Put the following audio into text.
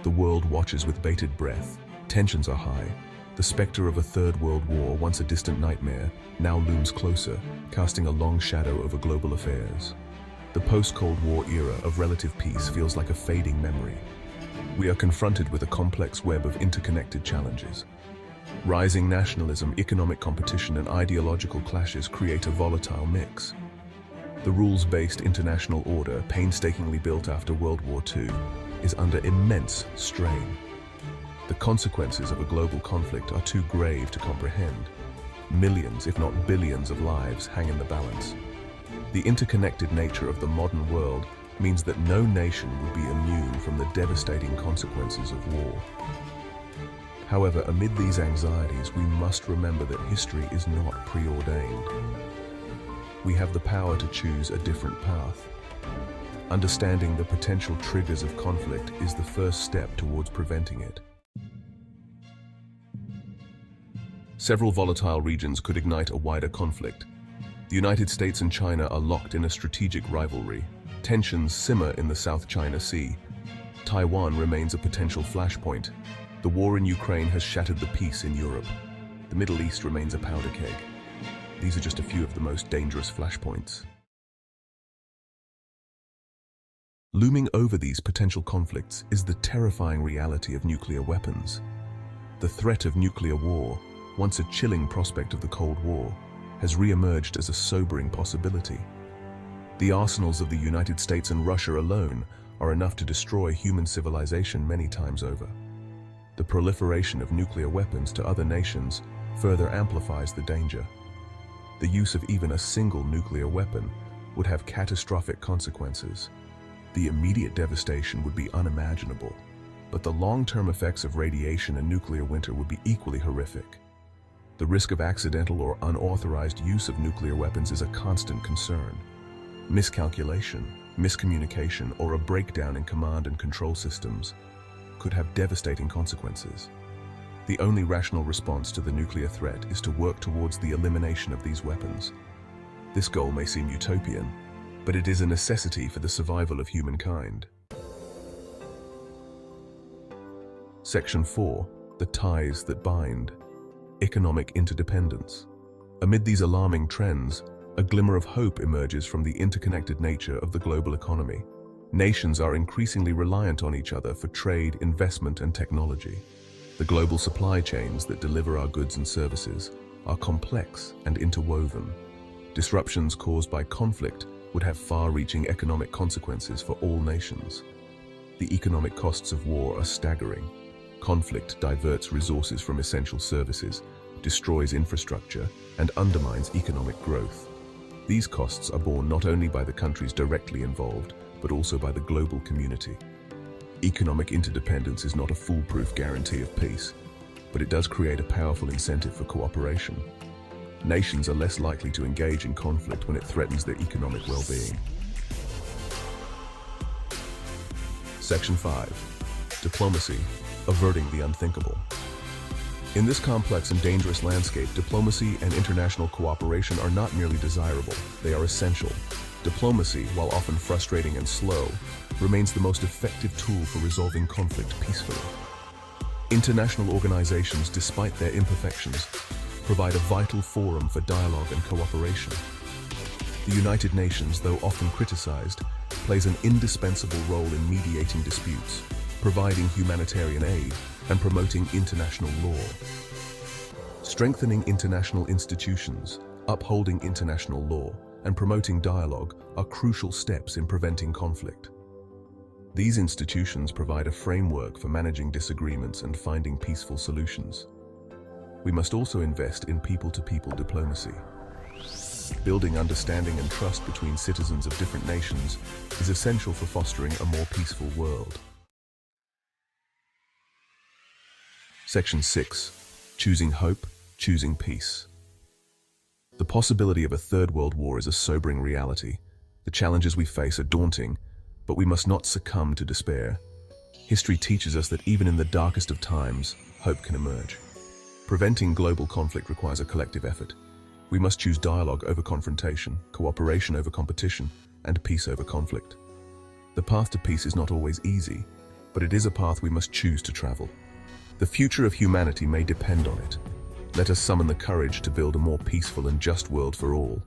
The world watches with bated breath. Tensions are high. The specter of a third world war, once a distant nightmare, now looms closer, casting a long shadow over global affairs. The post-Cold War era of relative peace feels like a fading memory. We are confronted with a complex web of interconnected challenges. Rising nationalism, economic competition, and ideological clashes create a volatile mix. The rules-based international order, painstakingly built after World War II, is under immense strain. The consequences of a global conflict are too grave to comprehend. Millions, if not billions, of lives hang in the balance. The interconnected nature of the modern world means that no nation will be immune from the devastating consequences of war. However, amid these anxieties, we must remember that history is not preordained. We have the power to choose a different path. Understanding the potential triggers of conflict is the first step towards preventing it. Several volatile regions could ignite a wider conflict. The United States and China are locked in a strategic rivalry. Tensions simmer in the South China Sea. Taiwan remains a potential flashpoint. The war in Ukraine has shattered the peace in Europe. The Middle East remains a powder keg. These are just a few of the most dangerous flashpoints. Looming over these potential conflicts is the terrifying reality of nuclear weapons. The threat of nuclear war, once a chilling prospect of the Cold War, has re-emerged as a sobering possibility. The arsenals of the United States and Russia alone are enough to destroy human civilization many times over. The proliferation of nuclear weapons to other nations further amplifies the danger. The use of even a single nuclear weapon would have catastrophic consequences. The immediate devastation would be unimaginable, but the long-term effects of radiation and nuclear winter would be equally horrific. The risk of accidental or unauthorized use of nuclear weapons is a constant concern. Miscalculation, miscommunication, or a breakdown in command and control systems could have devastating consequences. The only rational response to the nuclear threat is to work towards the elimination of these weapons. This goal may seem utopian, but it is a necessity for the survival of humankind. Section 4. The ties that bind. Economic interdependence. Amid these alarming trends, a glimmer of hope emerges from the interconnected nature of the global economy. Nations are increasingly reliant on each other for trade, investment, and technology. The global supply chains that deliver our goods and services are complex and interwoven. Disruptions caused by conflict would have far-reaching economic consequences for all nations. The economic costs of war are staggering. Conflict diverts resources from essential services, destroys infrastructure, and undermines economic growth. These costs are borne not only by the countries directly involved, but also by the global community. Economic interdependence is not a foolproof guarantee of peace, but it does create a powerful incentive for cooperation. Nations are less likely to engage in conflict when it threatens their economic well-being. Section 5. Diplomacy, averting the unthinkable. In this complex and dangerous landscape, diplomacy and international cooperation are not merely desirable, they are essential. Diplomacy, while often frustrating and slow, remains the most effective tool for resolving conflict peacefully. International organizations, despite their imperfections, provide a vital forum for dialogue and cooperation. The United Nations, though often criticized, plays an indispensable role in mediating disputes, providing humanitarian aid, and promoting international law. Strengthening international institutions, upholding international law, and promoting dialogue are crucial steps in preventing conflict. These institutions provide a framework for managing disagreements and finding peaceful solutions. We must also invest in people-to-people diplomacy. Building understanding and trust between citizens of different nations is essential for fostering a more peaceful world. Section 6. Choosing hope, choosing peace. The possibility of a third world war is a sobering reality. The challenges we face are daunting, but we must not succumb to despair. History teaches us that even in the darkest of times, hope can emerge. Preventing global conflict requires a collective effort. We must choose dialogue over confrontation, cooperation over competition, and peace over conflict. The path to peace is not always easy, but it is a path we must choose to travel. The future of humanity may depend on it. Let us summon the courage to build a more peaceful and just world for all.